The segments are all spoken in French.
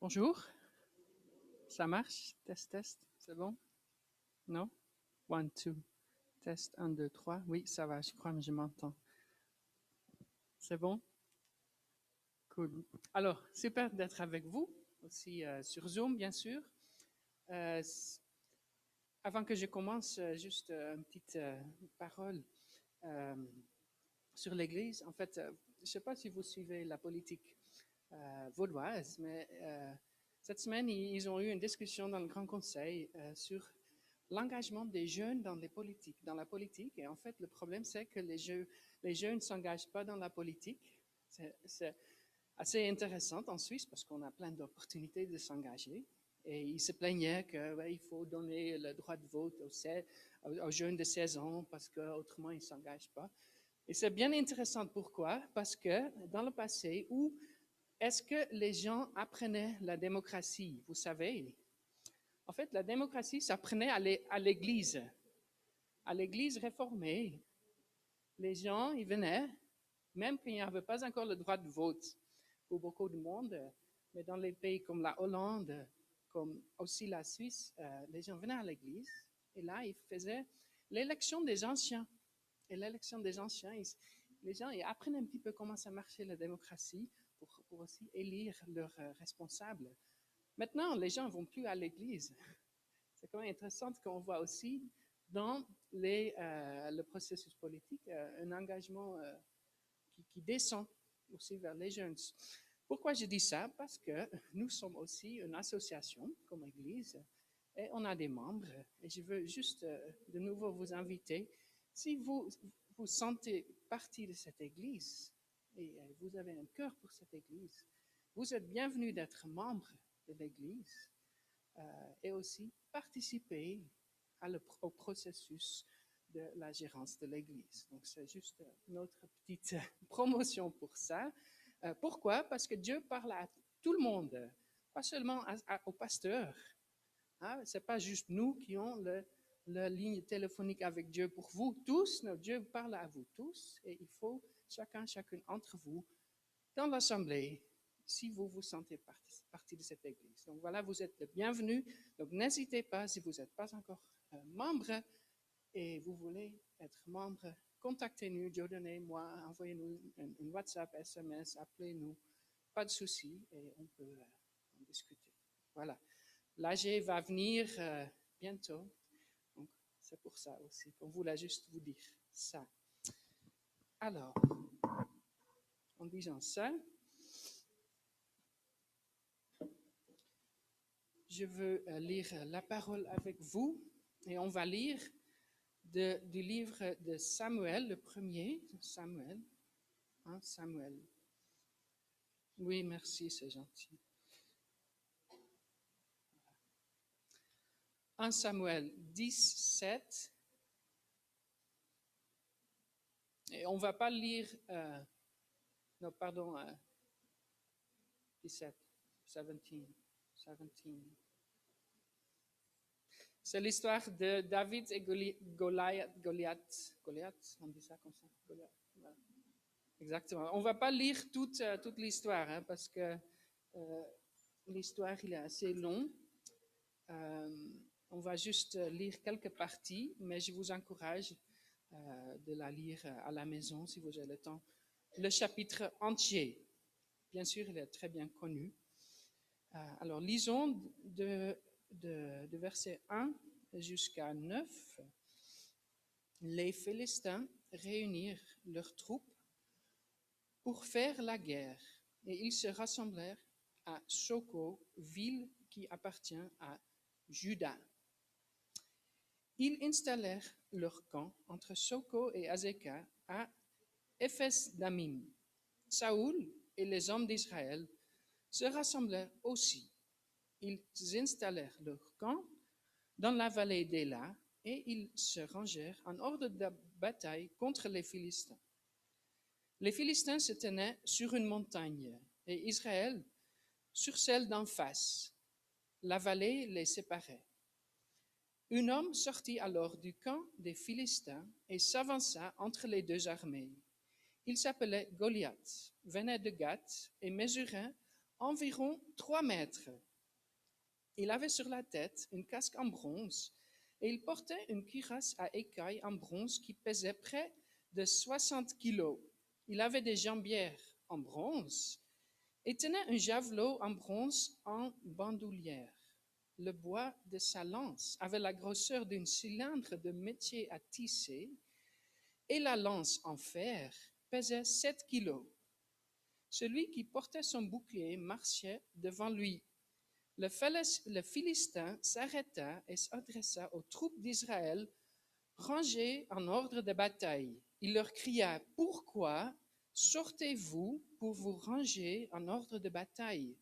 Bonjour, ça marche? Test, test, c'est bon? Non? One, two, test, un, deux, trois. Oui, ça va, je crois que je m'entends. C'est bon? Cool. Alors, super d'être avec vous, aussi sur Zoom, bien sûr. Euh, Avant que je commence, juste une petite parole euh, sur l'Église. En fait, je ne sais pas si vous suivez la politique vaudoise, mais cette semaine, ils ont eu une discussion dans le Grand Conseil sur l'engagement des jeunes dans les politiques, dans la politique. Et en fait, le problème, c'est que les jeunes ne s'engagent pas dans la politique. C'est assez intéressant en Suisse parce qu'on a plein d'opportunités de s'engager. Et ils se plaignaient qu'il ouais, faut donner le droit de vote aux jeunes de 16 ans parce qu'autrement, ils ne s'engagent pas. Et c'est bien intéressant. Pourquoi? Parce que dans le passé, où est-ce que les gens apprenaient la démocratie? Vous savez, en fait, la démocratie s'apprenait à l'Église. À l'Église réformée, les gens, ils venaient, même qu'il n'y avait pas encore le droit de vote pour beaucoup de monde, mais dans les pays comme la Hollande, comme aussi la Suisse, les gens venaient à l'Église et là, ils faisaient l'élection des anciens. Et l'élection des anciens, les gens ils apprennent un petit peu comment ça marchait la démocratie pour aussi élire leurs responsables. Maintenant, les gens ne vont plus à l'église. C'est quand même intéressant qu'on voit aussi dans le processus politique un engagement qui descend aussi vers les jeunes. Pourquoi je dis ça? Parce que nous sommes aussi une association comme Église et on a des membres. Et je veux juste de nouveau vous inviter, si vous vous sentez partie de cette Église et vous avez un cœur pour cette Église, vous êtes bienvenus d'être membre de l'Église et aussi participer au processus de la gérance de l'Église. Donc, c'est juste notre petite promotion pour ça. Pourquoi? Parce que Dieu parle à tout le monde, pas seulement aux pasteurs. Hein? Ce n'est pas juste nous qui avons la ligne téléphonique avec Dieu pour vous tous. Non, Dieu parle à vous tous et il faut chacune d'entre vous dans l'Assemblée si vous vous sentez partie de cette Église. Donc voilà, vous êtes le bienvenu. Donc n'hésitez pas, si vous n'êtes pas encore membre et vous voulez être membre, contactez-nous, Dieudonné, moi, envoyez-nous un WhatsApp, SMS, appelez-nous, pas de souci et on peut en discuter. Voilà. L'AG va venir bientôt, donc c'est pour ça aussi, on voulait juste vous dire ça. Alors, en disant ça, je veux lire la parole avec vous et on va lire du livre de Samuel, le premier, Samuel. Hein, Samuel. Oui, merci, c'est gentil. 1 Samuel 17. Et on ne va pas lire, non, pardon, 17, 17. C'est l'histoire de David et Goliath. Goliath, on dit ça comme ça. Goliath. Voilà. Exactement. On ne va pas lire toute l'histoire hein, parce que l'histoire il est assez long. On va juste lire quelques parties, mais je vous encourage de la lire à la maison si vous avez le temps. Le chapitre entier, bien sûr, il est très bien connu. Alors, lisons de verset 1 jusqu'à 9. Les Philistins réunirent leurs troupes pour faire la guerre et ils se rassemblèrent à Soko, ville qui appartient à Juda. Ils installèrent leur camp entre Soko et Azekah à Ephes-Damim. Saoul et les hommes d'Israël se rassemblèrent aussi. Ils installèrent leur camp dans la vallée d'Éla et ils se rangèrent en ordre de bataille contre les Philistins. Les Philistins se tenaient sur une montagne et Israël sur celle d'en face. La vallée les séparait. Un homme sortit alors du camp des Philistins et s'avança entre les deux armées. Il s'appelait Goliath, venait de Gath et mesurait environ 3 mètres. Il avait sur la tête une casque en bronze et il portait une cuirasse à écailles en bronze qui pesait près de 60 kilos. Il avait des jambières en bronze et tenait un javelot en bronze en bandoulière. Le bois de sa lance avait la grosseur d'un cylindre de métier à tisser et la lance en fer pesait 7 kilos. Celui qui portait son bouclier marchait devant lui. Le Philistin s'arrêta et s'adressa aux troupes d'Israël rangées en ordre de bataille. Il leur cria: « Pourquoi sortez-vous pour vous ranger en ordre de bataille?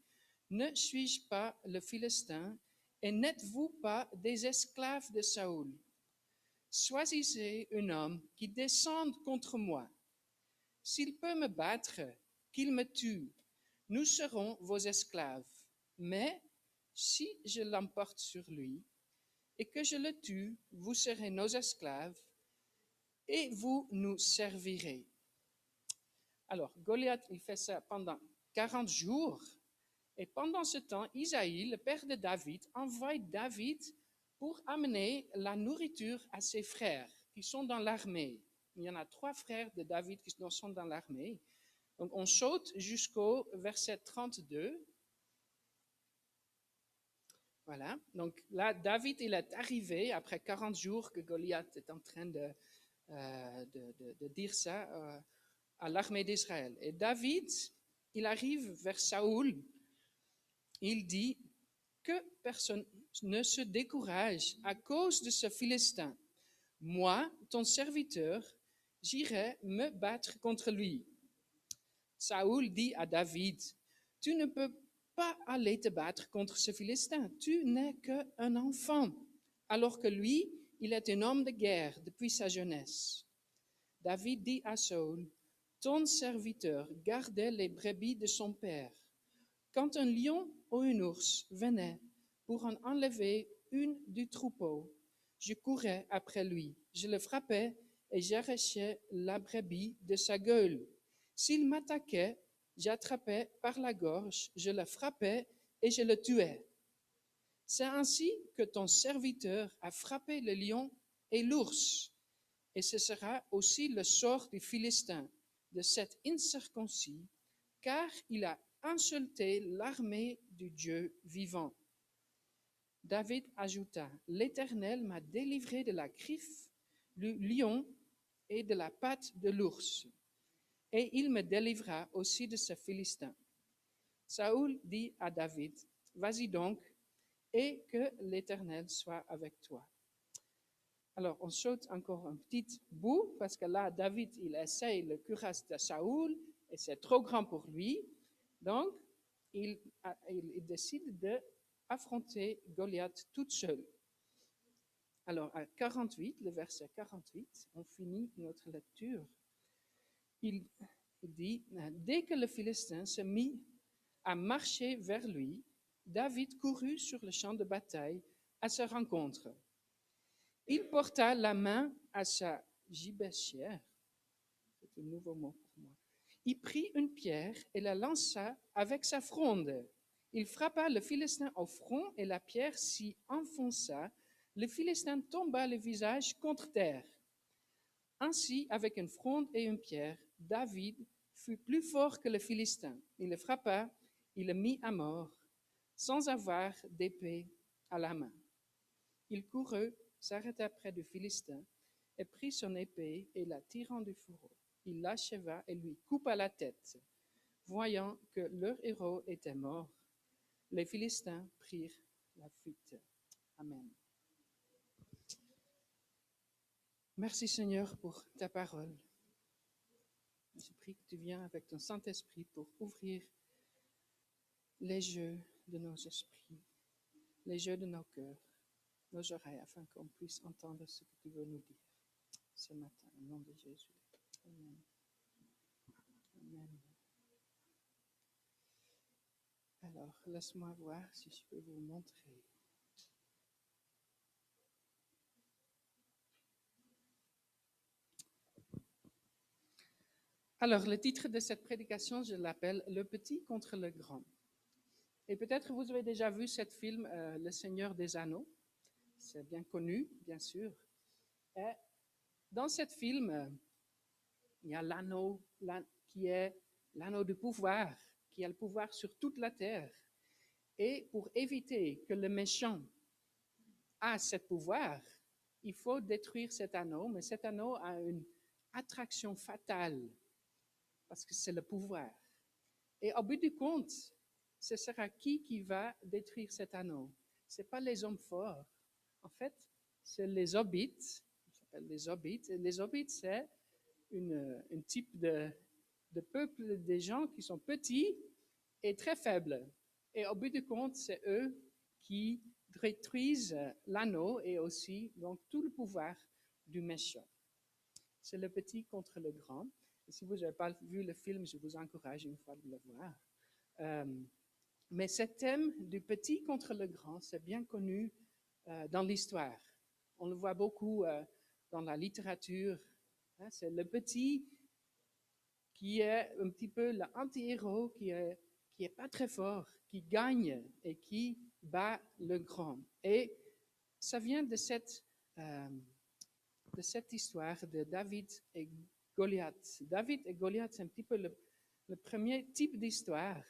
Ne suis-je pas le Philistin et n'êtes-vous pas des esclaves de Saoul? Choisissez un homme qui descende contre moi. S'il peut me battre, qu'il me tue. Nous serons vos esclaves. Mais si je l'emporte sur lui et que je le tue, vous serez nos esclaves et vous nous servirez. » Alors, Goliath, il fait ça pendant 40 jours. Et pendant ce temps, Isaïe, le père de David, envoie David pour amener la nourriture à ses frères qui sont dans l'armée. Il y en a 3 frères de David qui sont dans l'armée. Donc, on saute jusqu'au verset 32. Voilà. Donc, là, David, il est arrivé après 40 jours que Goliath est en train de dire ça à l'armée d'Israël. Et David, il arrive vers Saoul. Il dit que personne ne se décourage à cause de ce Philistin. Moi, ton serviteur, j'irai me battre contre lui. Saoul dit à David: « Tu ne peux pas aller te battre contre ce Philistin. Tu n'es qu'un enfant, alors que lui, il est un homme de guerre depuis sa jeunesse. » David dit à Saoul: « Ton serviteur gardait les brebis de son père. Quand un lion ou un ours venait pour en enlever une du troupeau, je courais après lui, je le frappais et j'arrachais la brebis de sa gueule. S'il m'attaquait, j'attrapais par la gorge, je le frappais et je le tuais. C'est ainsi que ton serviteur a frappé le lion et l'ours, et ce sera aussi le sort du Philistin, de cet incirconcis, car il a insulté l'armée du Dieu vivant. » David ajouta: « L'Éternel m'a délivré de la griffe du lion et de la patte de l'ours, et il me délivra aussi de ce Philistin. » Saoul dit à David: « Vas-y donc, et que l'Éternel soit avec toi. » Alors, on saute encore un petit bout, parce que là, David, il essaye le cuirasse de Saoul, et c'est trop grand pour lui. Donc, il décide d'affronter Goliath toute seule. Alors, à 48, le verset 48, on finit notre lecture. Il dit: « Dès que le Philistin se mit à marcher vers lui, David courut sur le champ de bataille à sa rencontre. Il porta la main à sa gibecière. » C'est un nouveau mot pour moi. Il prit une pierre et la lança avec sa fronde. Il frappa le Philistin au front et la pierre s'y enfonça. Le Philistin tomba le visage contre terre. Ainsi, avec une fronde et une pierre, David fut plus fort que le Philistin. Il le frappa, il le mit à mort, sans avoir d'épée à la main. Il courut, s'arrêta près du Philistin, et prit son épée et la tirant du fourreau. Il l'acheva et lui coupa la tête. Voyant que leur héros était mort, les Philistins prirent la fuite. Amen. Merci Seigneur pour ta parole. Je prie que tu viennes avec ton Saint-Esprit pour ouvrir les yeux de nos esprits, les yeux de nos cœurs, nos oreilles, afin qu'on puisse entendre ce que tu veux nous dire ce matin, au nom de Jésus. Amen. Amen. Alors, laisse-moi voir si je peux vous montrer. Alors, le titre de cette prédication, je l'appelle « Le petit contre le grand ». Et peut-être vous avez déjà vu ce film, Le Seigneur des Anneaux. C'est bien connu, bien sûr. Et dans ce film, il y a l'anneau qui est l'anneau du pouvoir, qui a le pouvoir sur toute la terre. Et pour éviter que le méchant a ce pouvoir, il faut détruire cet anneau, mais cet anneau a une attraction fatale parce que c'est le pouvoir. Et au bout du compte, ce sera qui va détruire cet anneau? Ce n'est pas les hommes forts. En fait, c'est les hobbits. Ils s'appellent les hobbits. Et les hobbits, c'est un type de peuple des gens qui sont petits et très faibles. Et au bout du compte, c'est eux qui détruisent l'anneau et aussi donc tout le pouvoir du méchant. C'est le petit contre le grand. Et si vous n'avez pas vu le film, je vous encourage une fois de le voir. Euh, mais ce thème du petit contre le grand, c'est bien connu dans l'histoire. On le voit beaucoup dans la littérature. Hein, c'est le petit qui est un petit peu l'anti-héros, qui est pas très fort, qui gagne et qui bat le grand. Et ça vient de cette histoire de David et Goliath. David et Goliath, c'est un petit peu le premier type d'histoire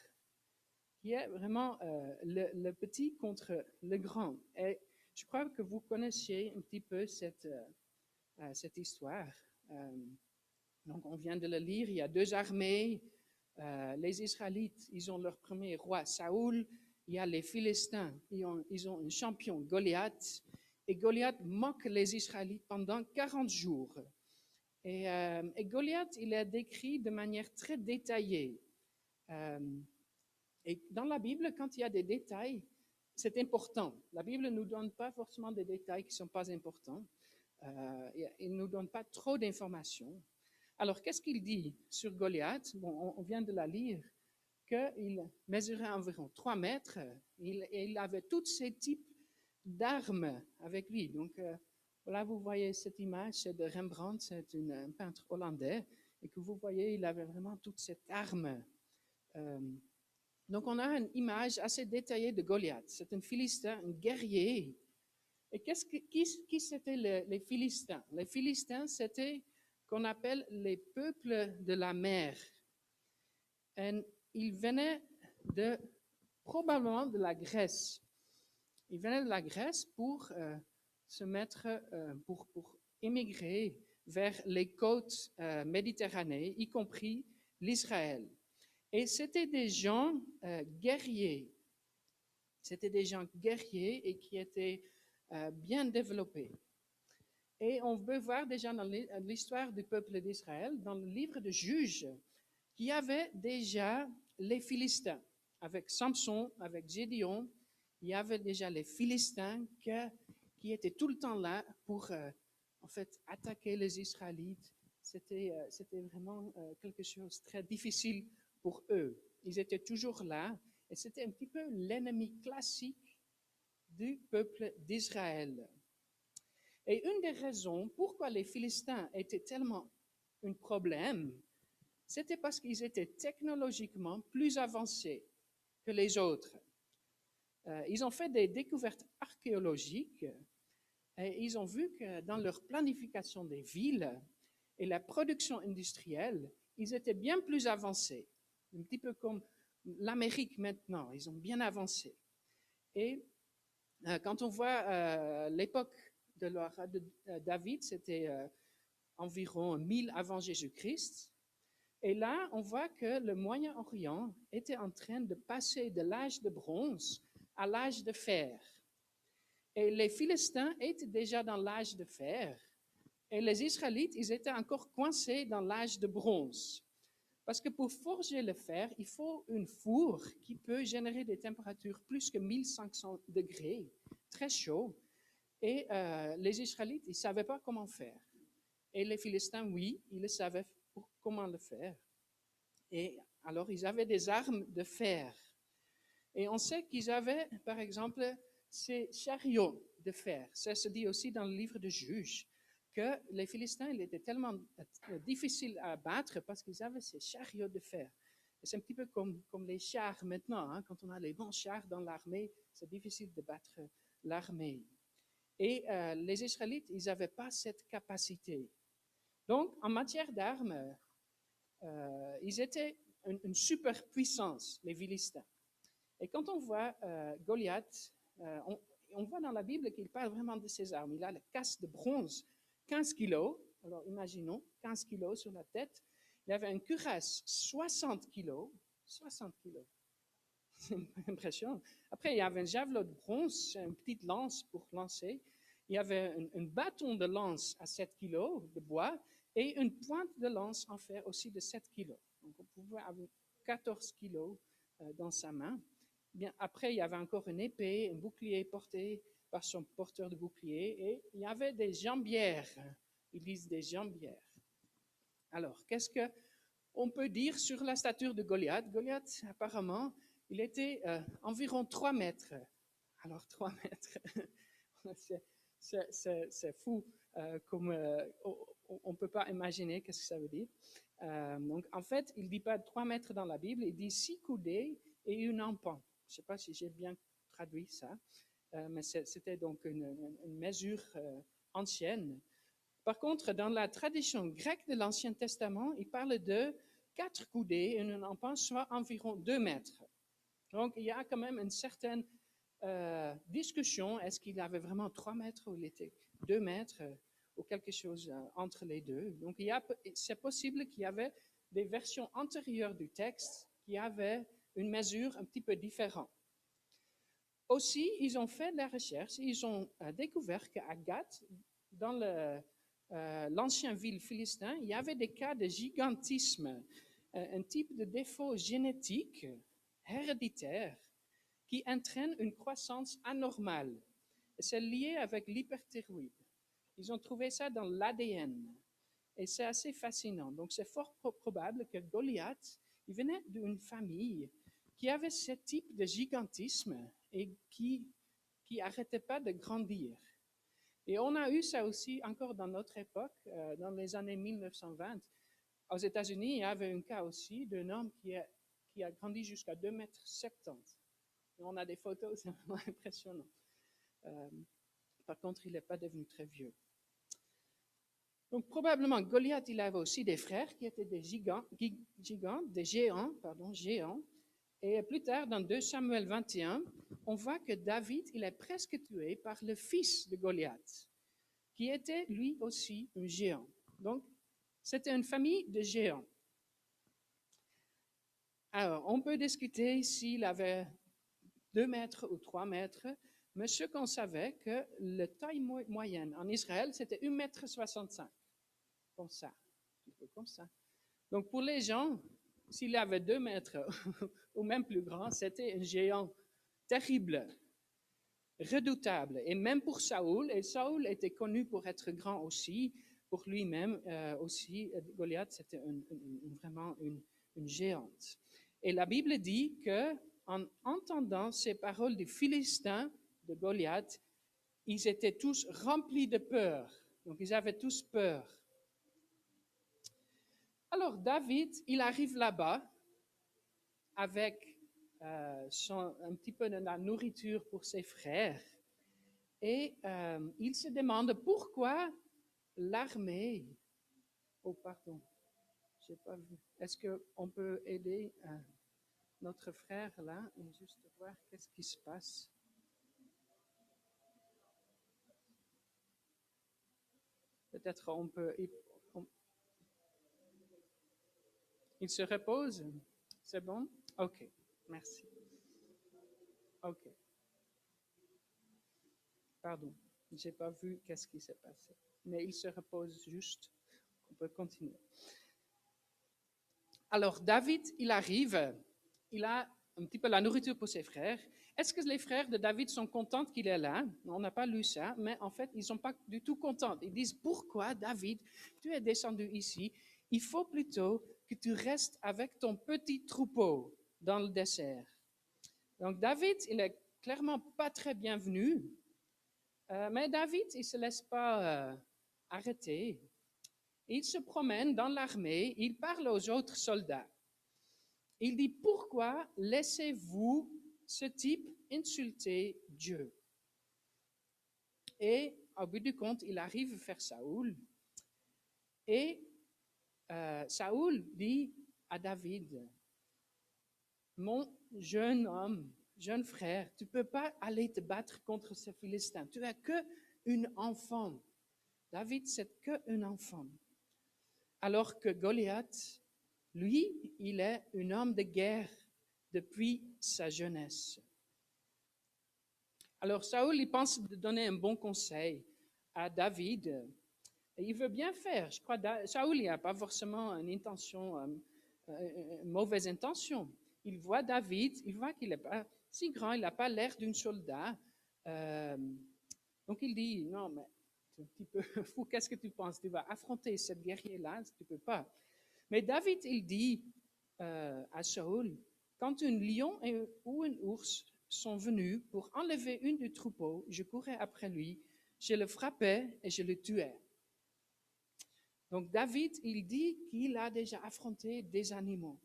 qui est vraiment le petit contre le grand. Et je crois que vous connaissiez un petit peu cette histoire. Donc, on vient de le lire, il y a deux armées. Les Israélites, ils ont leur premier roi, Saoul. Il y a les Philistins, ils ont un champion, Goliath. Et Goliath moque les Israélites pendant 40 jours. Et Goliath, il est décrit de manière très détaillée. Et dans la Bible, quand il y a des détails, c'est important. La Bible ne nous donne pas forcément des détails qui ne sont pas importants. Il ne nous donne pas trop d'informations. Alors, qu'est-ce qu'il dit sur Goliath? Bon, on vient de la lire, qu'il mesurait environ 3 mètres et il avait tous ces types d'armes avec lui. Donc, là, vous voyez cette image, c'est de Rembrandt, c'est un peintre hollandais, et que vous voyez, il avait vraiment toute cette arme. Donc, on a une image assez détaillée de Goliath. C'est un Philistin, un guerrier. Et qui c'était les Philistins? Les Philistins, c'était qu'on appelle les peuples de la mer. Et ils venaient probablement de la Grèce. Ils venaient de la Grèce pour se mettre, pour émigrer vers les côtes méditerranéennes, y compris l'Israël. Et c'était des gens guerriers. C'était des gens guerriers et qui étaient bien développés. Et on peut voir déjà dans l'histoire du peuple d'Israël, dans le livre de Juges, qu'il y avait déjà les Philistins. Avec Samson, avec Gédéon, il y avait déjà les Philistins qui étaient tout le temps là pour en fait attaquer les Israélites. C'était vraiment quelque chose de très difficile pour eux. Ils étaient toujours là et c'était un petit peu l'ennemi classique du peuple d'Israël. Et une des raisons pourquoi les Philistins étaient tellement un problème, c'était parce qu'ils étaient technologiquement plus avancés que les autres. Ils ont fait des découvertes archéologiques et ils ont vu que dans leur planification des villes et la production industrielle, ils étaient bien plus avancés. Un petit peu comme l'Amérique maintenant, ils ont bien avancé. Et quand on voit l'époque de David, c'était environ 1000 avant Jésus-Christ. Et là, on voit que le Moyen-Orient était en train de passer de l'âge de bronze à l'âge de fer. Et les Philistins étaient déjà dans l'âge de fer. Et les Israélites, ils étaient encore coincés dans l'âge de bronze. Parce que pour forger le fer, il faut une four qui peut générer des températures plus que 1500 degrés, très chaud. Et les Israélites, ils ne savaient pas comment faire. Et les Philistins, oui, ils le savaient comment le faire. Et alors, ils avaient des armes de fer. Et on sait qu'ils avaient, par exemple, ces chariots de fer. Ça se dit aussi dans le livre de Juges, que les Philistins, ils étaient tellement difficiles à battre parce qu'ils avaient ces chariots de fer. C'est un petit peu comme les chars maintenant. Hein. Quand on a les bons chars dans l'armée, c'est difficile de battre l'armée. Et les Israélites, ils n'avaient pas cette capacité. Donc, en matière d'armes, ils étaient une superpuissance, les Philistins. Et quand on voit Goliath, on voit dans la Bible qu'il parle vraiment de ses armes. Il a la casse de bronze, 15 kilos. Alors imaginons, 15 kilos sur la tête. Il avait une cuirasse, 60 kilos. 60 kilos. C'est impressionnant. Après, il y avait un javelot de bronze, une petite lance pour lancer. Il y avait un bâton de lance à 7 kilos de bois et une pointe de lance en fer aussi de 7 kilos. Donc, on pouvait avoir 14 kilos dans sa main. Bien, après, il y avait encore une épée, un bouclier porté par son porteur de bouclier et il y avait des jambières. Ils disent des jambières. Alors, qu'est-ce qu'on peut dire sur la stature de Goliath? Goliath, apparemment, il était environ 3 mètres. Alors, 3 mètres, c'est fou. On ne peut pas imaginer qu'est-ce que ça veut dire. Donc, en fait, il ne dit pas 3 mètres dans la Bible, il dit 6 coudées et une empan. Je ne sais pas si j'ai bien traduit ça, mais c'était donc une mesure ancienne. Par contre, dans la tradition grecque de l'Ancien Testament, il parle de 4 coudées et une empan, soit environ 2 mètres. Donc, il y a quand même une certaine discussion. Est-ce qu'il avait vraiment 3 mètres ou il était 2 mètres ou quelque chose entre les deux? Donc, c'est possible qu'il y avait des versions antérieures du texte qui avaient une mesure un petit peu différente. Aussi, ils ont fait de la recherche et ils ont découvert qu'à Gath, dans l'ancien ville philistin, il y avait des cas de gigantisme, un type de défaut génétique héréditaire qui entraîne une croissance anormale. Et c'est lié avec l'hyperthyroïde. Ils ont trouvé ça dans l'ADN. Et c'est assez fascinant. Donc c'est fort probable que Goliath, il venait d'une famille qui avait ce type de gigantisme et qui n'arrêtait pas de grandir. Et on a eu ça aussi encore dans notre époque, dans les années 1920. Aux États-Unis, il y avait un cas aussi d'un homme qui a grandi jusqu'à 2,70 m. Et on a des photos, c'est vraiment impressionnant. Par contre, il n'est pas devenu très vieux. Donc probablement Goliath, il avait aussi des frères qui étaient des géants. Et plus tard, dans 2 Samuel 21, on voit que David, il est presque tué par le fils de Goliath, qui était lui aussi un géant. Donc, c'était une famille de géants. Alors, on peut discuter s'il avait 2 mètres ou 3 mètres, mais ce qu'on savait, que la taille moyenne en Israël, c'était 1,65 m. Comme ça, un peu comme ça. Donc, pour les gens, s'il avait 2 mètres ou même plus grand, c'était un géant terrible, redoutable. Et même pour Saoul, et Saoul était connu pour être grand aussi, pour lui-même aussi, Goliath, c'était vraiment une géante. Et la Bible dit que en entendant ces paroles du Philistin, de Goliath, ils étaient tous remplis de peur. Donc, ils avaient tous peur. Alors, David, il arrive là-bas avec un petit peu de la nourriture pour ses frères et il se demande pourquoi l'armée... Oh, pardon, je n'ai pas vu. Est-ce qu'on peut aider notre frère là et juste voir qu'est-ce qui se passe? Peut-être on peut... Il se repose? C'est bon? OK, merci. OK. Pardon, je n'ai pas vu qu'est-ce qui s'est passé. Mais il se repose juste. On peut continuer. Alors, David, il arrive, il a un petit peu la nourriture pour ses frères. Est-ce que les frères de David sont contents qu'il est là? On n'a pas lu ça, mais en fait, ils ne sont pas du tout contents. Ils disent, pourquoi, David, tu es descendu ici? Il faut plutôt que tu restes avec ton petit troupeau dans le désert. Donc, David, il est clairement pas très bienvenu, mais David, il ne se laisse pas arrêter. Il se promène dans l'armée, il parle aux autres soldats. Il dit, pourquoi laissez-vous ce type insulter Dieu? Et au bout du compte, il arrive vers Saoul. Et Saoul dit à David, mon jeune homme, jeune frère, tu ne peux pas aller te battre contre ces Philistins. Tu n'as qu'une enfant. David, c'est qu'un enfant. Alors que Goliath, lui, il est un homme de guerre depuis sa jeunesse. Alors Saoul, il pense de donner un bon conseil à David. Et il veut bien faire. Je crois que Saoul, il n'a pas forcément une mauvaise intention. Il voit David, il voit qu'il n'est pas si grand, il n'a pas l'air d'un soldat. Donc il dit, non, mais c'est un petit peu fou, qu'est-ce que tu penses? Tu vas affronter cette guerrier-là? Tu ne peux pas. Mais David, il dit à Saoul, quand un lion ou un ours sont venus pour enlever une du troupeau, je courais après lui, je le frappais et je le tuais. Donc David, il dit qu'il a déjà affronté des animaux.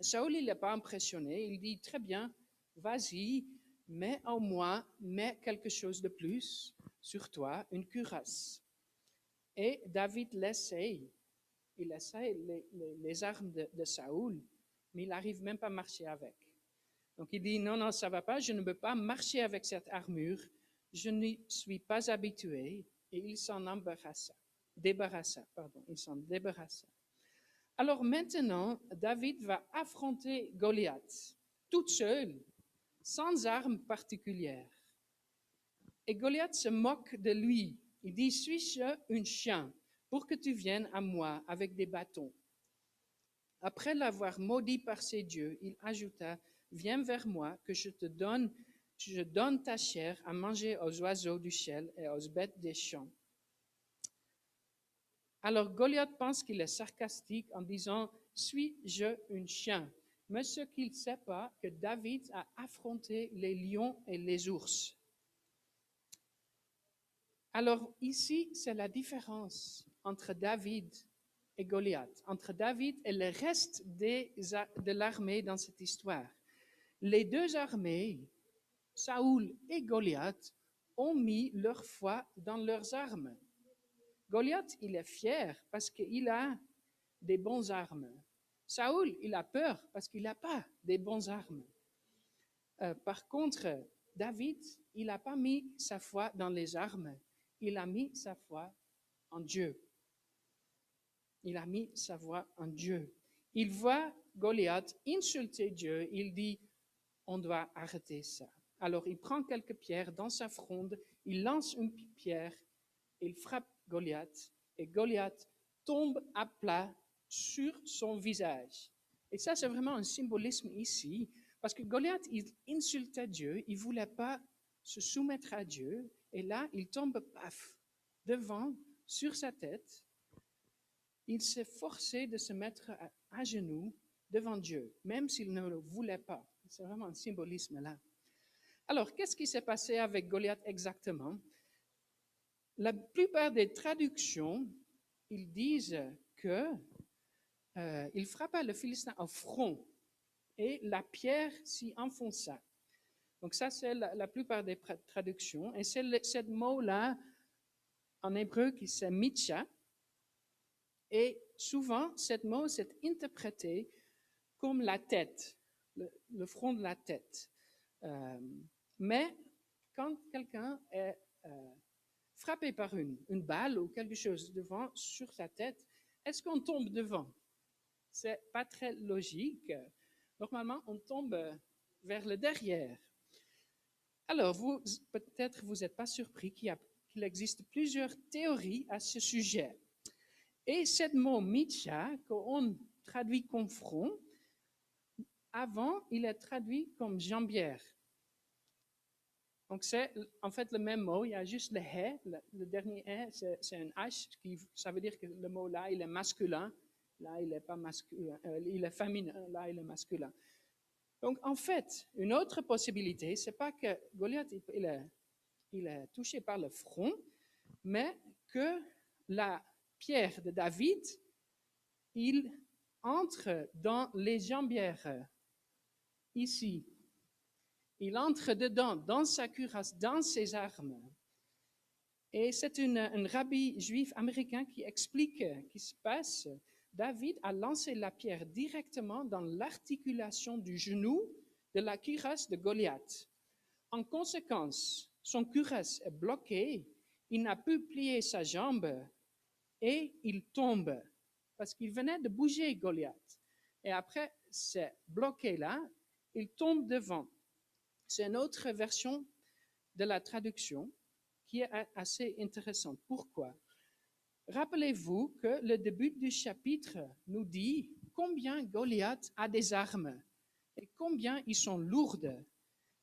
Saoul, il n'est pas impressionné, il dit très bien, vas-y, mais au moins, mets quelque chose de plus sur toi, une cuirasse. Et David l'essaye. Il essaye les armes de Saoul, mais il n'arrive même pas à marcher avec. Donc il dit, non, ça ne va pas, je ne peux pas marcher avec cette armure, je n'y suis pas habitué, et il s'en débarrassa. Alors maintenant, David va affronter Goliath, toute seule, sans arme particulière. Et Goliath se moque de lui. Il dit, suis-je un chien pour que tu viennes à moi avec des bâtons? Après l'avoir maudit par ses dieux, il ajouta, viens vers moi que je donne ta chair à manger aux oiseaux du ciel et aux bêtes des champs. Alors Goliath pense qu'il est sarcastique en disant, suis-je un chien? Mais ce qu'il ne sait pas, que David a affronté les lions et les ours. Alors ici, c'est la différence entre David et Goliath, entre David et le reste de l'armée dans cette histoire. Les deux armées, Saoul et Goliath, ont mis leur foi dans leurs armes. Goliath, il est fier parce qu'il a des bonnes armes. Saoul, il a peur parce qu'il n'a pas des bonnes armes. Par contre, David, il n'a pas mis sa foi dans les armes, il a mis sa foi en Dieu. Il a mis sa foi en Dieu. Il voit Goliath insulter Dieu, il dit, on doit arrêter ça. Alors il prend quelques pierres dans sa fronde, il lance une pierre, il frappe Goliath, et Goliath tombe à plat sur son visage. Et ça, c'est vraiment un symbolisme ici, parce que Goliath, il insultait Dieu, il ne voulait pas se soumettre à Dieu, et là, il tombe paf, devant, sur sa tête. Il s'est forcé de se mettre à genoux devant Dieu, même s'il ne le voulait pas. C'est vraiment un symbolisme là. Alors, qu'est-ce qui s'est passé avec Goliath exactement? La plupart des traductions, ils disent qu'il frappa le Philistin au front et la pierre s'y enfonça. Donc ça, c'est la plupart des traductions. Et c'est ce mot-là, en hébreu, qui c'est mitcha. Et souvent, ce mot s'est interprété comme la tête, le front de la tête. Mais quand quelqu'un est frappé par une balle ou quelque chose devant sur sa tête, est-ce qu'on tombe devant? C'est pas très logique. Normalement, on tombe vers le derrière. Alors, peut-être vous n'êtes pas surpris qu'il existe plusieurs théories à ce sujet. Et ce mot mitcha, qu'on traduit comme front, avant, il est traduit comme jambière. Donc, c'est en fait le même mot, il y a juste le hé, le dernier hé, c'est un H, ça veut dire que le mot là, il est masculin, là, il n'est pas masculin, il est féminin, là, il est masculin. Donc, en fait, une autre possibilité, c'est pas que Goliath, il est touché par le front, mais que la pierre de David, il entre dans les jambières, ici. Il entre dedans, dans sa cuirasse, dans ses armes. Et c'est un rabbi juif américain qui explique ce qui se passe. David a lancé la pierre directement dans l'articulation du genou de la cuirasse de Goliath. En conséquence, son cuirasse est bloqué, il n'a pu plier sa jambe et il tombe parce qu'il venait de bouger Goliath. Et après, c'est bloqué là, il tombe devant. C'est une autre version de la traduction qui est assez intéressante. Pourquoi? Rappelez-vous que le début du chapitre nous dit combien Goliath a des armes et combien ils sont lourdes,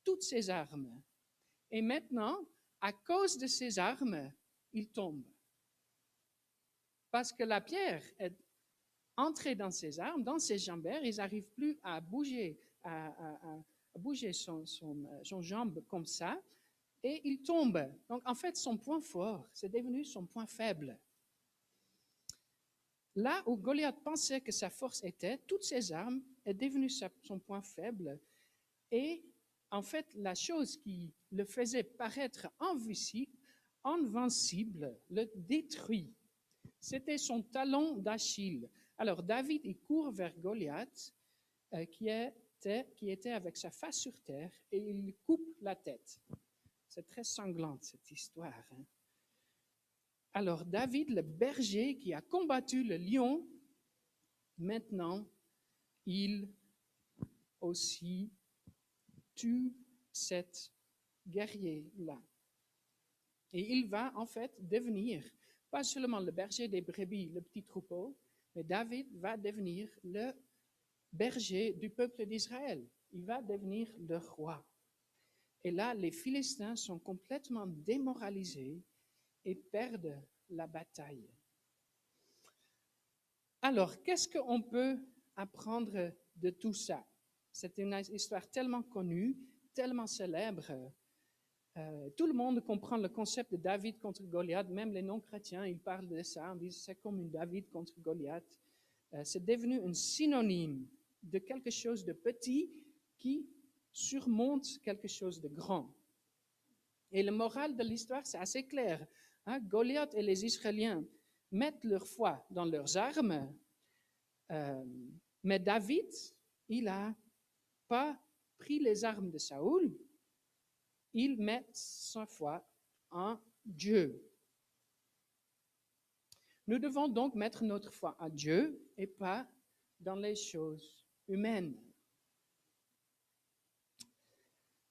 toutes ces armes. Et maintenant, à cause de ces armes, il tombe. Parce que la pierre est entrée dans ses armes, dans ses jambières, ils n'arrivent plus à bouger, à bouger son jambe comme ça, et il tombe. Donc en fait, son point fort, c'est devenu son point faible. Là où Goliath pensait que sa force était, toutes ses armes est devenue son point faible. Et en fait, la chose qui le faisait paraître invincible le détruit. C'était son talon d'Achille. Alors David, il court vers Goliath, qui était avec sa face sur terre, et il lui coupe la tête. C'est très sanglante cette histoire. Hein? Alors David, le berger qui a combattu le lion, maintenant, il aussi tue cet guerrier-là. Et il va en fait devenir, pas seulement le berger des brebis, le petit troupeau, mais David va devenir le berger du peuple d'Israël. Il va devenir le roi. Et là, les Philistins sont complètement démoralisés et perdent la bataille. Alors, qu'est-ce qu'on peut apprendre de tout ça? C'est une histoire tellement connue, tellement célèbre. Tout le monde comprend le concept de David contre Goliath, même les non-chrétiens, ils parlent de ça, ils disent que c'est comme une David contre Goliath. C'est devenu un synonyme de quelque chose de petit qui surmonte quelque chose de grand. Et le moral de l'histoire, c'est assez clair. Hein? Goliath et les Israéliens mettent leur foi dans leurs armes, mais David, il n'a pas pris les armes de Saoul, il met sa foi en Dieu. Nous devons donc mettre notre foi en Dieu et pas dans les choses humaines.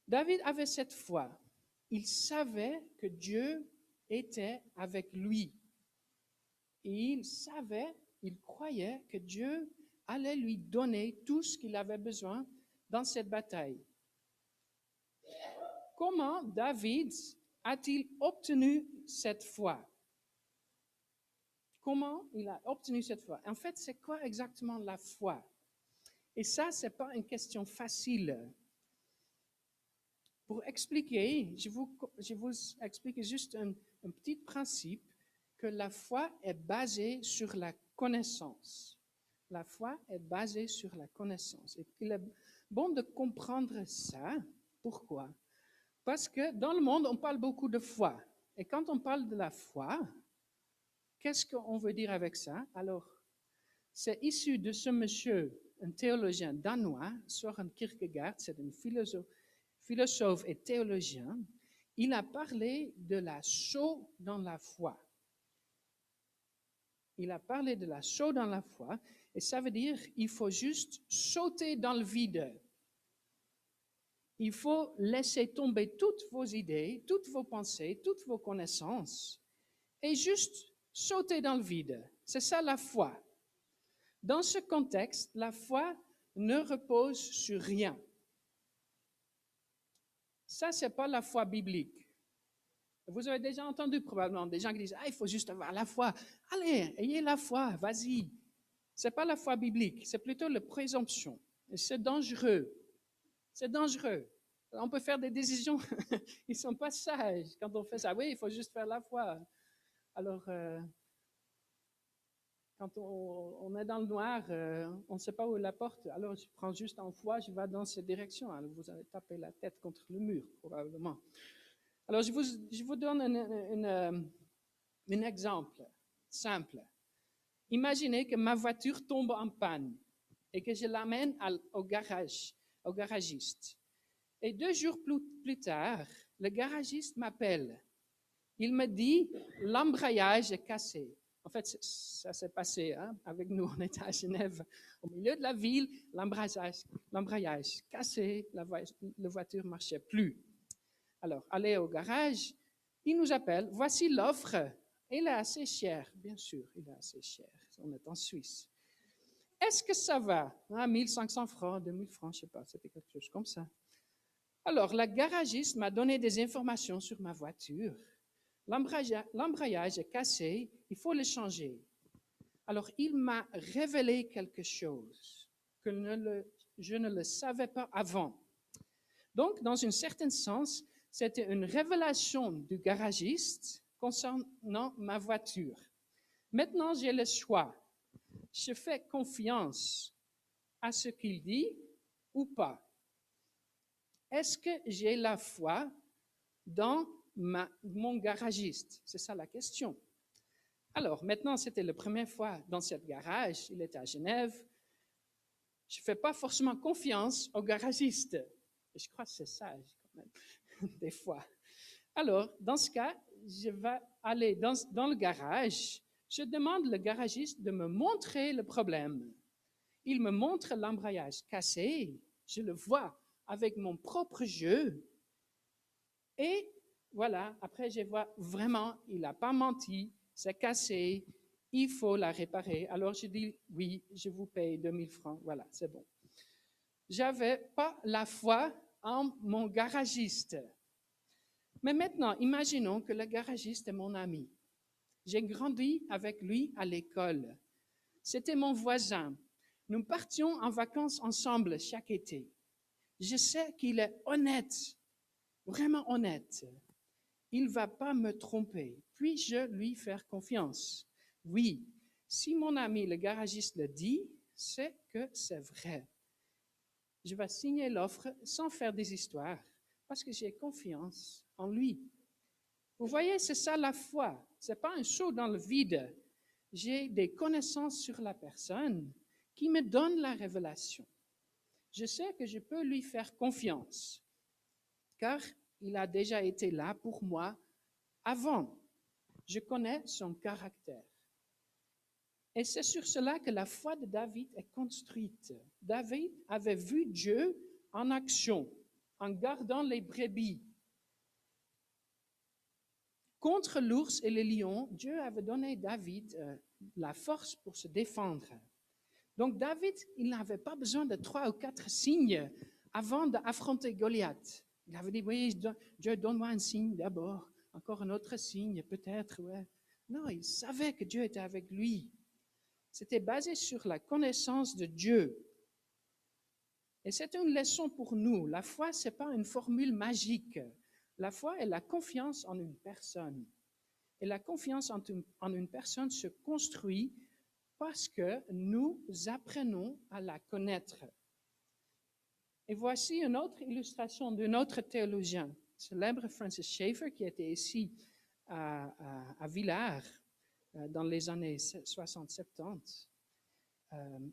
David avait cette foi. Il savait que Dieu était avec lui. Et il savait, il croyait que Dieu allait lui donner tout ce qu'il avait besoin dans cette bataille. Comment David a-t-il obtenu cette foi? Comment il a obtenu cette foi? En fait, c'est quoi exactement la foi? Et ça, ce n'est pas une question facile. Pour expliquer, je vous explique juste un petit principe, que la foi est basée sur la connaissance. La foi est basée sur la connaissance. Et il est bon de comprendre ça. Pourquoi? Parce que dans le monde, on parle beaucoup de foi. Et quand on parle de la foi, qu'est-ce qu'on veut dire avec ça? Alors, c'est issu de ce monsieur, un théologien danois, Søren Kierkegaard, c'est un philosophe et théologien. Il a parlé de la saut dans la foi. Il a parlé de la saut dans la foi, et ça veut dire qu'il faut juste sauter dans le vide. Il faut laisser tomber toutes vos idées, toutes vos pensées, toutes vos connaissances, et juste sauter dans le vide. C'est ça la foi. Dans ce contexte, la foi ne repose sur rien. Ça, ce n'est pas la foi biblique. Vous avez déjà entendu probablement des gens qui disent « Ah, il faut juste avoir la foi. Allez, ayez la foi, vas-y. » Ce n'est pas la foi biblique, c'est plutôt la présomption. Et c'est dangereux. C'est dangereux. On peut faire des décisions, ils ne sont pas sages quand on fait ça. Oui, il faut juste faire la foi. Alors, Quand on est dans le noir, on ne sait pas où est la porte. Alors, je prends juste en foi, je vais dans cette direction. Alors, vous allez taper la tête contre le mur, probablement. Alors, je vous donne un exemple simple. Imaginez que ma voiture tombe en panne et que je l'amène au garagiste. Et 2 jours plus tard, le garagiste m'appelle. Il me dit, l'embrayage est cassé. En fait, ça s'est passé avec nous, on était à Genève, au milieu de la ville, l'embrayage cassé, la voiture ne marchait plus. Alors, aller au garage, il nous appelle, voici l'offre. Il est assez cher, bien sûr, il est assez cher, on est en Suisse. Est-ce que ça va? 1500 francs, 2000 francs, je ne sais pas, c'était quelque chose comme ça. Alors, la garagiste m'a donné des informations sur ma voiture. L'embrayage est cassé, il faut le changer. Alors, il m'a révélé quelque chose que je ne le savais pas avant. Donc, dans un certain sens, c'était une révélation du garagiste concernant ma voiture. Maintenant, j'ai le choix. Je fais confiance à ce qu'il dit ou pas. Est-ce que j'ai la foi dans mon garagiste? C'est ça la question. Alors, maintenant, c'était la première fois dans cette garage. Il était à Genève. Je ne fais pas forcément confiance au garagiste. Et je crois que c'est sage, quand même, des fois. Alors, dans ce cas, je vais aller dans le garage. Je demande le garagiste de me montrer le problème. Il me montre l'embrayage cassé. Je le vois avec mon propre jeu. Et voilà, après, je vois vraiment, il n'a pas menti, c'est cassé, il faut la réparer. Alors, je dis, oui, je vous paye 2000 francs, voilà, c'est bon. Je n'avais pas la foi en mon garagiste. Mais maintenant, imaginons que le garagiste est mon ami. J'ai grandi avec lui à l'école. C'était mon voisin. Nous partions en vacances ensemble chaque été. Je sais qu'il est honnête, vraiment honnête. Il ne va pas me tromper. Puis-je lui faire confiance? Oui, si mon ami le garagiste le dit, c'est que c'est vrai. Je vais signer l'offre sans faire des histoires, parce que j'ai confiance en lui. Vous voyez, c'est ça la foi. Ce n'est pas un saut dans le vide. J'ai des connaissances sur la personne qui me donnent la révélation. Je sais que je peux lui faire confiance, car il a déjà été là pour moi avant. Je connais son caractère. Et c'est sur cela que la foi de David est construite. David avait vu Dieu en action, en gardant les brebis. Contre l'ours et le lion, Dieu avait donné à David la force pour se défendre. Donc David, il n'avait pas besoin de 3 ou 4 signes avant d'affronter Goliath. Il avait dit, oui, Dieu, donne-moi un signe d'abord, encore un autre signe, peut-être, ouais. Non, il savait que Dieu était avec lui. C'était basé sur la connaissance de Dieu. Et c'est une leçon pour nous. La foi, ce n'est pas une formule magique. La foi est la confiance en une personne. Et la confiance en une personne se construit parce que nous apprenons à la connaître. Et voici une autre illustration d'un autre théologien, célèbre Francis Schaeffer, qui était ici à Villars dans les années 60-70.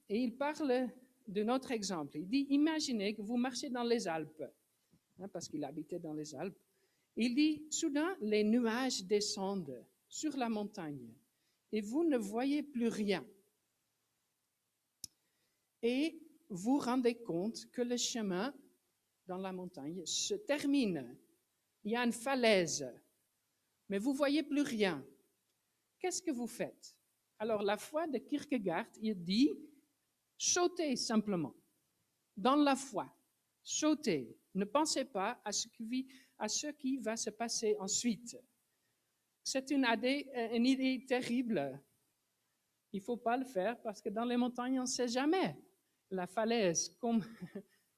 Et il parle d'un autre exemple. Il dit, imaginez que vous marchez dans les Alpes, parce qu'il habitait dans les Alpes. Il dit, soudain, les nuages descendent sur la montagne et vous ne voyez plus rien. Et vous rendez compte que le chemin dans la montagne se termine. Il y a une falaise, mais vous ne voyez plus rien. Qu'est-ce que vous faites? Alors, la foi de Kierkegaard, il dit, sautez simplement, dans la foi, sautez. Ne pensez pas à ce qui va se passer ensuite. C'est une idée terrible. Il ne faut pas le faire parce que dans les montagnes, on ne sait jamais. La falaise,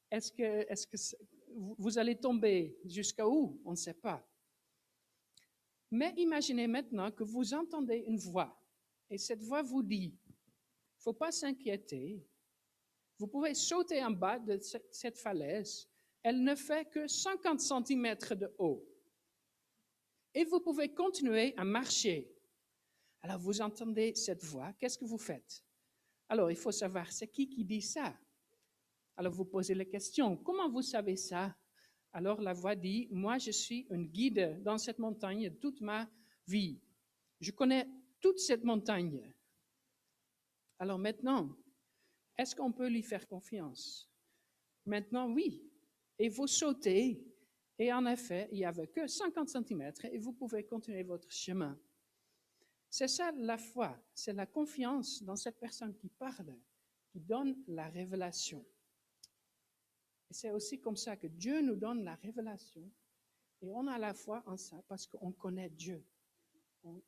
est-ce que vous allez tomber jusqu'à où? On ne sait pas. Mais imaginez maintenant que vous entendez une voix et cette voix vous dit, ne faut pas s'inquiéter. Vous pouvez sauter en bas de cette falaise. Elle ne fait que 50 centimètres de haut. Et vous pouvez continuer à marcher. Alors vous entendez cette voix, qu'est-ce que vous faites? Alors il faut savoir, c'est qui dit ça? Alors vous posez la question, comment vous savez ça? Alors la voix dit, moi je suis un guide dans cette montagne toute ma vie. Je connais toute cette montagne. Alors maintenant, est-ce qu'on peut lui faire confiance? Maintenant, oui. Et vous sautez, et en effet, il n'y avait que 50 centimètres, et vous pouvez continuer votre chemin. C'est ça la foi, c'est la confiance dans cette personne qui parle, qui donne la révélation. Et c'est aussi comme ça que Dieu nous donne la révélation, et on a la foi en ça parce qu'on connaît Dieu.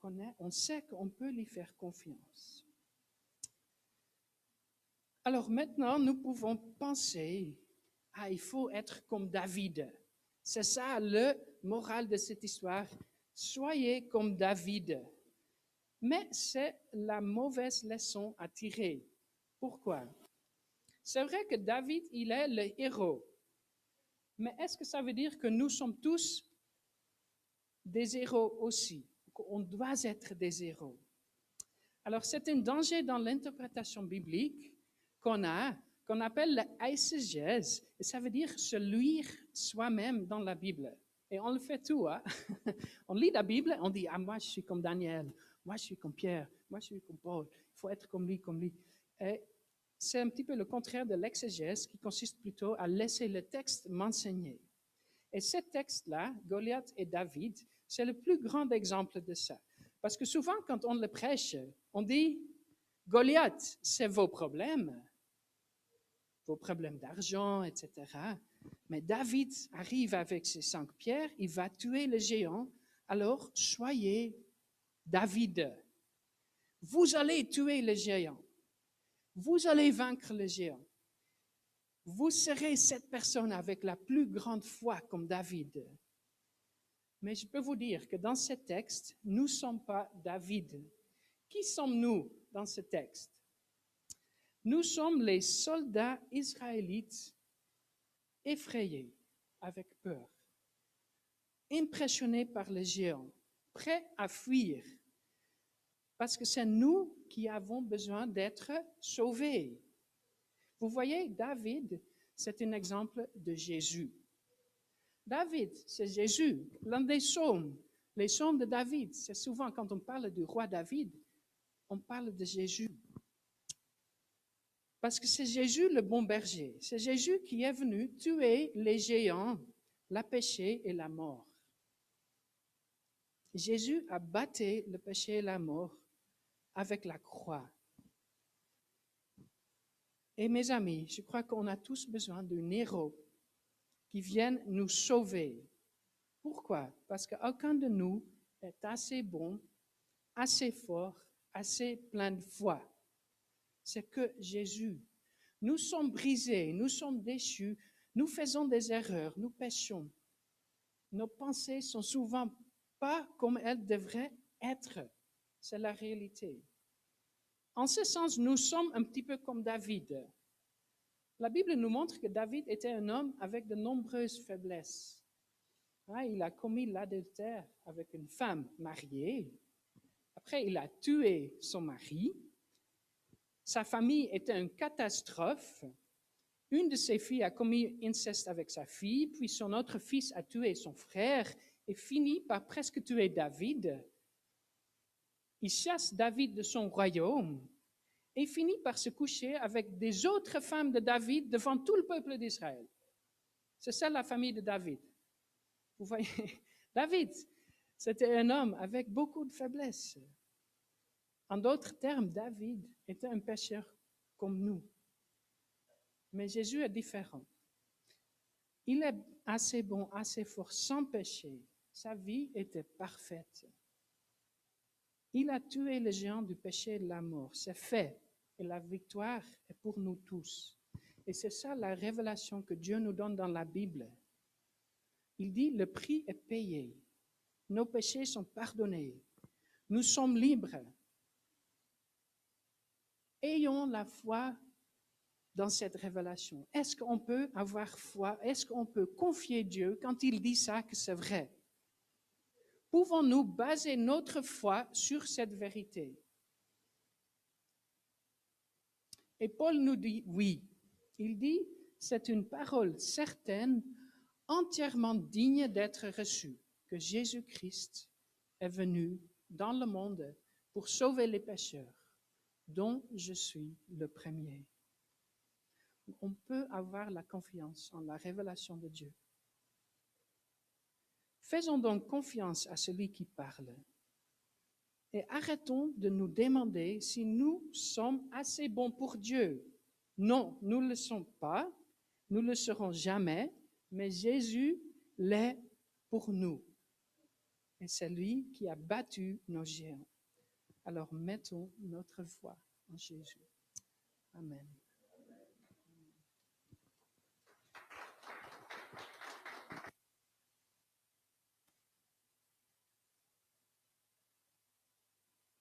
On sait qu'on peut lui faire confiance. Alors maintenant, nous pouvons penser, il faut être comme David. C'est ça le moral de cette histoire. Soyez comme David. Mais c'est la mauvaise leçon à tirer. Pourquoi? C'est vrai que David, il est le héros. Mais est-ce que ça veut dire que nous sommes tous des héros aussi? On doit être des héros. Alors c'est un danger dans l'interprétation biblique qu'on appelle l'exégèse, et ça veut dire se lire soi-même dans la Bible. Et on le fait tout. Hein? On lit la Bible, on dit, moi je suis comme Daniel, moi je suis comme Pierre, moi je suis comme Paul, il faut être comme lui, comme lui. Et c'est un petit peu le contraire de l'exégèse qui consiste plutôt à laisser le texte m'enseigner. Et ce texte-là, Goliath et David, c'est le plus grand exemple de ça. Parce que souvent, quand on le prêche, on dit, Goliath, c'est vos problèmes d'argent, etc. Mais David arrive avec ses 5 pierres, il va tuer le géant, alors soyez David. Vous allez tuer le géant. Vous allez vaincre le géant. Vous serez cette personne avec la plus grande foi comme David. Mais je peux vous dire que dans ce texte, nous ne sommes pas David. Qui sommes-nous dans ce texte? Nous sommes les soldats israélites effrayés, avec peur, impressionnés par le géant, prêts à fuir, parce que c'est nous qui avons besoin d'être sauvés. Vous voyez, David, c'est un exemple de Jésus. David, c'est Jésus, l'un des psaumes. Les psaumes de David, c'est souvent quand on parle du roi David, on parle de Jésus. Parce que c'est Jésus le bon berger. C'est Jésus qui est venu tuer les géants, la péché et la mort. Jésus a battu le péché et la mort avec la croix. Et mes amis, je crois qu'on a tous besoin d'un héros qui vienne nous sauver. Pourquoi? Parce qu'aucun de nous est assez bon, assez fort, assez plein de foi. C'est que Jésus. Nous sommes brisés, nous sommes déchus, nous faisons des erreurs, nous péchons. Nos pensées sont souvent pas comme elles devraient être. C'est la réalité. En ce sens, nous sommes un petit peu comme David. La Bible nous montre que David était un homme avec de nombreuses faiblesses. Il a commis l'adultère avec une femme mariée. Après, il a tué son mari. Sa famille était une catastrophe. Une de ses filles a commis inceste avec sa fille, puis son autre fils a tué son frère et finit par presque tuer David. Il chasse David de son royaume et finit par se coucher avec des autres femmes de David devant tout le peuple d'Israël. C'est ça la famille de David. Vous voyez, David, c'était un homme avec beaucoup de faiblesses. En d'autres termes, David était un pécheur comme nous. Mais Jésus est différent. Il est assez bon, assez fort, sans péché. Sa vie était parfaite. Il a tué le géant du péché et de la mort. C'est fait. Et la victoire est pour nous tous. Et c'est ça la révélation que Dieu nous donne dans la Bible. Il dit, le prix est payé. Nos péchés sont pardonnés. Nous sommes libres. ayons la foi dans cette révélation. Est-ce qu'on peut avoir foi? Est-ce qu'on peut confier Dieu quand il dit ça, que c'est vrai? Pouvons-nous baser notre foi sur cette vérité? Et Paul nous dit oui. Il dit, c'est une parole certaine, entièrement digne d'être reçue, que Jésus-Christ est venu dans le monde pour sauver les pécheurs, dont je suis le premier. On peut avoir la confiance en la révélation de Dieu. Faisons donc confiance à celui qui parle et arrêtons de nous demander si nous sommes assez bons pour Dieu. Non, nous ne le sommes pas, nous ne le serons jamais, mais Jésus l'est pour nous. Et c'est lui qui a battu nos géants. Alors mettons notre foi en Jésus. Amen.